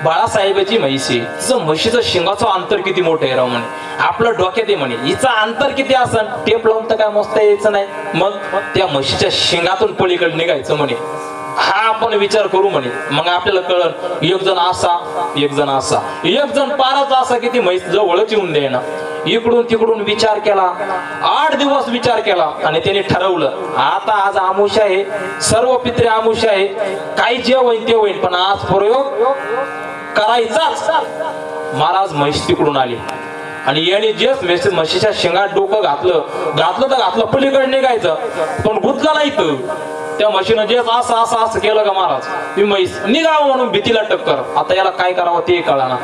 बाळासाहेबाची म्हैस आहे, तिचं म्हशीचं शिंगाचं अंतर किती मोठं आहे राव म्हणे, आपलं डोक्यात आहे म्हणे, हिचं अंतर किती असन, टेप लावून तर काय मोजता यायचं नाही. मग त्या म्हशीच्या शिंगातून पलीकडे निघायचं म्हणे. हा आपण विचार करू म्हणे, मग आपल्याला कळलं, एक जण असा, एक जण असा, एक जण पाराचा असा, किती म्हैस जवळच येऊन देणं. इकडून तिकडून विचार केला, 8 दिवस विचार केला, आणि त्याने ठरवलं, आता आज आमुष्य आहे, सर्व पित्रे आमुष्य आहे, काही जे होईल ते होईल, पण आज प्रयोग करायचाच. महाराज म्हैस तिकडून आली, आणि याने जे म्हशीच्या शेंगात डोकं घातलं तर घातलं, पलीकडे निघायचं, पण गुंतला नाही. तर त्या म्हशीनं जे असं केलं का महाराज, ती म्हैस निघावं म्हणून भीतीला टक्कर. आता याला काय करावं ते कळाना.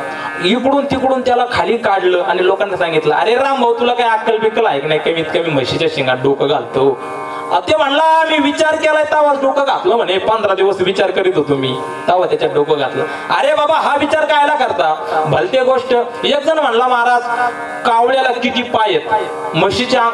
इकडून तिकडून त्याला खाली काढलं, आणि लोकांना सांगितलं, अरे राम भाऊ, तुला काय अक्कल बिक्कल आहे की नाही, कमीत कमी म्हशीच्या शेंगात डोकं घालतो. ते म्हणला मी विचार केलाय तेव्हा डोकं घातलं म्हणे 15 दिवस विचार करीत होतो मी तेव्हा त्याच्यात डोकं घातलं. अरे बाबा हा विचार कायला करता भलते गोष्ट. एक जण म्हणला महाराज कावळ्याला किती पाय आहेत, म्हशीच्या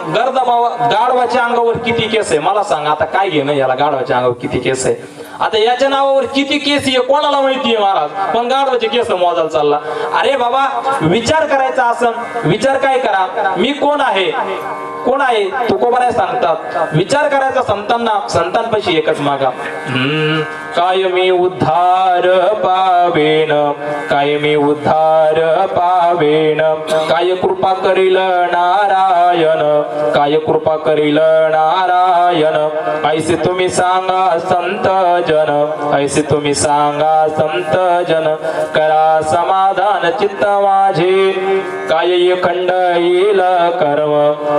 गाढवाच्या अंगावर किती केस आहे मला सांगा. आता काय घेणं याला गाढवाच्या अंगावर किती केस आहे, आता याच्या नावावर किती केस आहे कोणाला माहितीये महाराज, पण गाढवाचे केस मोजायला चालला. अरे बाबा विचार करायचा असं विचार काय करा, मी कोण आहे कोण आहे तुकोबाराय सांगतात. विचार करायचा संतांपाशी एकच मागा. काय मी उद्धार पावेन, काय मी उद्धार पावेन, काय कृपा करील नारायण, काय कृपा करील नारायण. ऐसे तुम्ही सांगा संत जन, ऐसे तुम्ही सांगा संत जन, करा समाधान चित्त माझे, काय खंड येईल कर्म.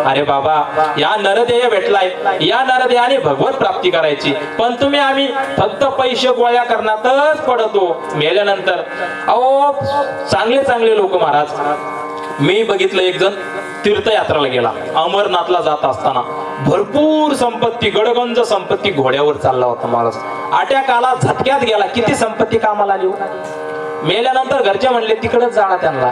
अरे बाबा या नरदेह भेटलाय, या नरदेहाने भगवत प्राप्ती करायची, पण तुम्ही आम्ही फक्त पैसे गोळा करण्यातच पडतो मेल्यानंतर. अहो चांगले चांगले लोक महाराज मी बघितलं एक जण तीर्थयात्रेला गेला, अमरनाथला जात असताना भरपूर संपत्ती गडगंज संपत्ती घोड्यावर चालला होता महाराज. अटॅकाला झटक्यात गेला, किती संपत्ती कामाला आली. मेल्यानंतर घरचे म्हणले तिकडेच जाणा त्यांना,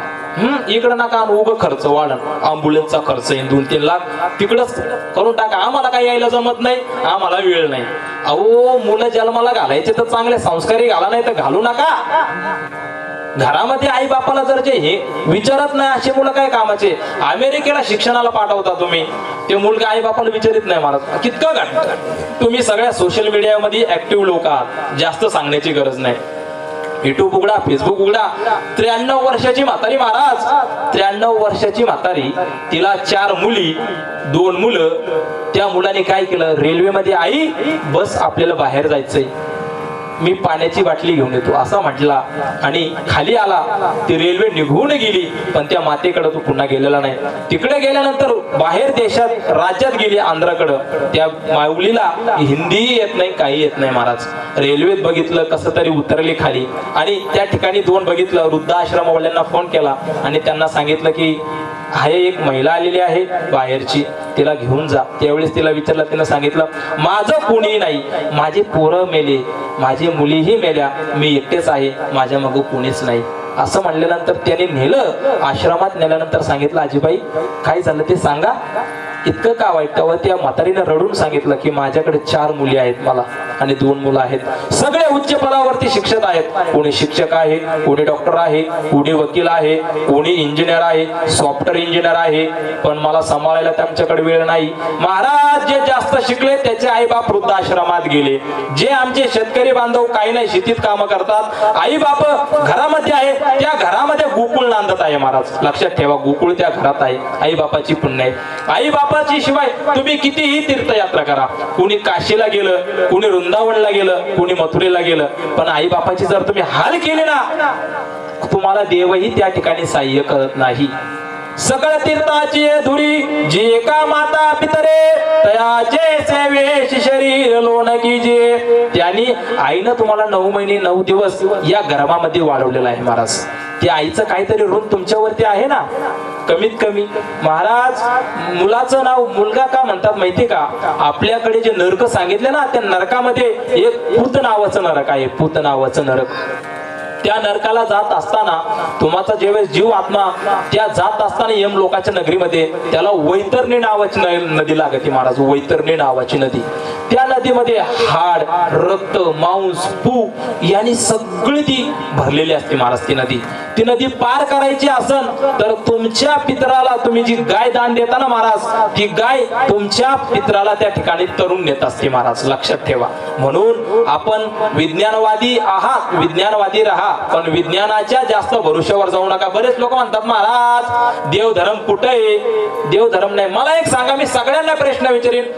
इकडं नका उभं खर्च वाढन, अँब्युलन्सचा खर्च 2-3 लाख तिकडच करून टाका, आम्हाला काही यायला जमत नाही, आम्हाला वेळ नाही. अहो मुलं जन्माला घालायचे तर चांगले संस्कारी घाला, नाही तर घालू नका. घरामध्ये आई बापाला जर जे हे विचारत नाही असे मुलं काय कामाचे. अमेरिकेला शिक्षणाला पाठवता तुम्ही, ते मुलगा आई बापाला विचारित नाही महाराज, कितकं घाट. तुम्ही सगळ्या सोशल मीडियामध्ये ऍक्टिव्ह लोक आहात, जास्त सांगण्याची गरज नाही. युट्यूब उघडा, फेसबुक उघडा. 93 वर्षाची म्हातारी महाराज, 93 वर्षाची म्हातारी, तिला 4 मुली 2 मुलं. त्या मुलाने काय केलं, रेल्वेमध्ये आई बस आपल्याला बाहेर जायचंय, मी पाण्याची बाटली घेऊन येतो असं म्हटला आणि खाली आला. ती रेल्वे निघून गेली, पण त्या मातेकडे तो पुन्हा गेलेला नाही. तिकडे गेल्यानंतर बाहेर देशात राज्यात गेली आंध्राकडं. त्या माऊलीला हिंदी येत नाही, काही येत नाही महाराज. रेल्वेत बघितलं कसं तरी उतरली खाली आणि त्या ठिकाणी 2 बघितलं, वृद्धाश्रमवाल्यांना फोन केला आणि त्यांना सांगितलं की आहे एक महिला आलेली आहे बाहेरची, तिला घेऊन जा. त्यावेळेस तिला विचारलं, तिनं सांगितलं माझं कोणी नाही, माझे पोरं मेले, माझी मुलीही मेल्या, मी एकटेच आहे, माझ्या मग कोणीच नाही. असं म्हणल्यानंतर त्याने नेलं, आश्रमात नेल्यानंतर सांगितलं आजीबाई काय झालं ते सांगा, इतकं का वाईट. तेव्हा त्या म्हातारीने रडून सांगितलं की माझ्याकडे 4 मुली आहेत मला आणि 2 मुलं आहेत, सगळे उच्च पदावरती शिक्षक आहेत. कोणी शिक्षक आहे, कोणी डॉक्टर आहे, कोणी वकील आहे, कोणी इंजिनियर आहे, सॉफ्टवेअर इंजिनियर आहे, पण मला सांभाळायला त्यांच्याकडे वेळ नाही. महाराज जे जास्त शिकले त्याचे आई बाप वृद्धाश्रमात गेले. जे आमचे शेतकरी बांधव काही नाही शेतीत काम करतात, आई बाप घरामध्ये आहे, त्या घरामध्ये गोकुळ नांदत आहे महाराज. लक्षात ठेवा, गोकुळ त्या घरात आहे, आई बापाची पुण्य आहे. आई बापाची शिवाय तुम्ही कितीही तीर्थयात्रा करा, कोणी काशीला गेलं, कोणी वृंदावनला गेलं, कोणी मथुरेला गेलं, पण आई बापाची जर तुम्ही हाल केले ना, तुम्हाला देवही त्या ठिकाणी सहाय्य करत नाही. सकळ तीर्थाची धुरी जे का माता पितरे, तयाचे सेवे शरीर लोण कीजे. त्यांनी आईनं तुम्हाला 9 महिने 9 दिवस या गर्भामध्ये वाढवलेलं आहे महाराज. त्या आईचं काहीतरी ऋण तुमच्यावरती आहे ना, कमीत कमी. महाराज मुलाचं नाव मुलगा का म्हणतात माहितीये का, आपल्याकडे जे नरक सांगितले ना, त्या नरकामध्ये एक पूत नावाचं नरक आहे, पूत नावाचं नरक. त्या नरकाला जात असताना तुमचा ज्यावेळेस जीव आत्मा त्या जात असताना यम लोकाच्या नगरीमध्ये त्याला वैतरणी नावाची नदी लागते महाराज, वैतरणी नावाची नदी. त्या नदीमध्ये हाड, रक्त, मांस, पू यांनी सगळी ती भरलेली असते महाराज. ती नदी पार करायची असन तर तुमच्या पितराला तुम्ही जी गाय दान देता ना महाराज, ती गाय तुमच्या पितराला त्या ठिकाणी तरुण नेत असते महाराज. लक्षात ठेवा. म्हणून आपण विज्ञानवादी आहात, विज्ञानवादी राहा, पण विज्ञानाच्या जास्त भरोश्यावर जाऊ नका. बरेच लोक म्हणतात महाराज देवधर्म कुठे आहे, देवधर्म नाही. मला एक सांगा, मी सगळ्यांना प्रश्न विचारेन,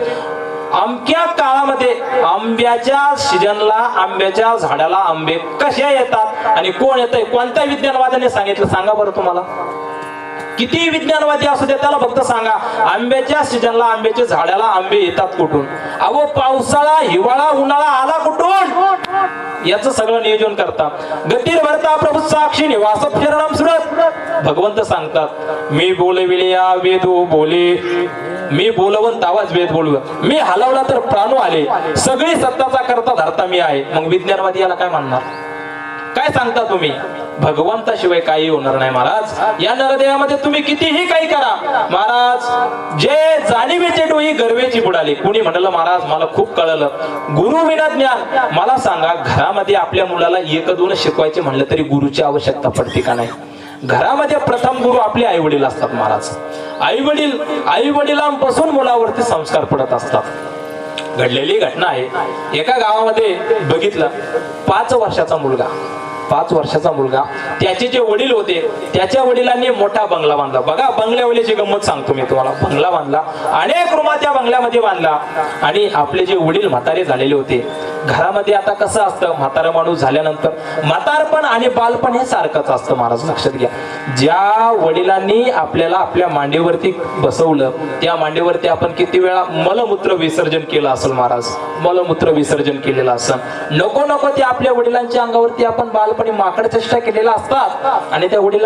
अमक्या काळामध्ये आंब्याच्या सीजनला आंब्याच्या झाडाला आंबे कसे येतात आणि कोण येतंय, कोणत्या विज्ञानवाद्याने सांगितलं सांगा बरं तुम्हाला. किती विज्ञानवादी असू दे, त्याला फक्त सांगा आंब्याच्या सीजनला आंब्याच्या झाडाला आंबे येतात कुठून. अहो पावसाळा, हिवाळा, उन्हाळा आला कुठून, याचं सगळं नियोजन करता. गतीर भरता प्रभू साक्षी निवास शरणम सुरत. भगवंत सांगतात मी बोलविले या वेदो बोले, मी बोलवन तावाच वेद बोलव, मी हलवला तर प्राणू आले, सगळी सत्ताचा करता धरता मी आहे. मग विज्ञानवादी याला काय म्हणणार? काय सांगता तुम्ही? भगवंताशिवाय काही होणार नाही महाराज. या नरदेहामध्ये तुम्ही कितीही काही करा महाराज, जे जाणीवेचे डोई गर्वेची बुडाली. कुणी म्हणलं महाराज मला खूप कळलं, गुरु विना ज्ञान. मला सांगा, घरामध्ये आपल्या मुलाला एक दोन शिकवायचे म्हणलं तरी गुरुची आवश्यकता पडते का नाही? घरामध्ये प्रथम गुरु आपले आई वडील असतात महाराज. आई वडिलांपासून मुलावरती संस्कार पडत असतात. घडलेली घटना आहे. एका गावामध्ये बघितलं, 5 वर्षाचा मुलगा, त्याचे जे वडील होते, त्याच्या वडिलांनी मोठा बंगला बांधला. बघा बंगल्यावाल्याची गंमत सांगतो मी तुम्हाला. बंगला बांधला, अनेक रूमा त्या बंगल्यामध्ये बांधला. आणि आपले जे वडील म्हातारे झालेले होते, घरामध्ये आता कसं असतं, म्हातारा माणूस झाल्यानंतर म्हातारपण आणि बालपण हे सारखंच असतं महाराज, लक्षात घ्या. ज्या वडिलांनी आपल्याला आपल्या मांडीवरती बसवलं, त्या मांडीवरती आपण किती वेळा मलमूत्र विसर्जन केलं असेल महाराज, मलमूत्र विसर्जन केलेलं असेल. नको ते आपल्या वडिलांच्या अंगावरती आपण बालपणी माकड चेष्टा केलेला असतात. आणि त्या वडिलांनी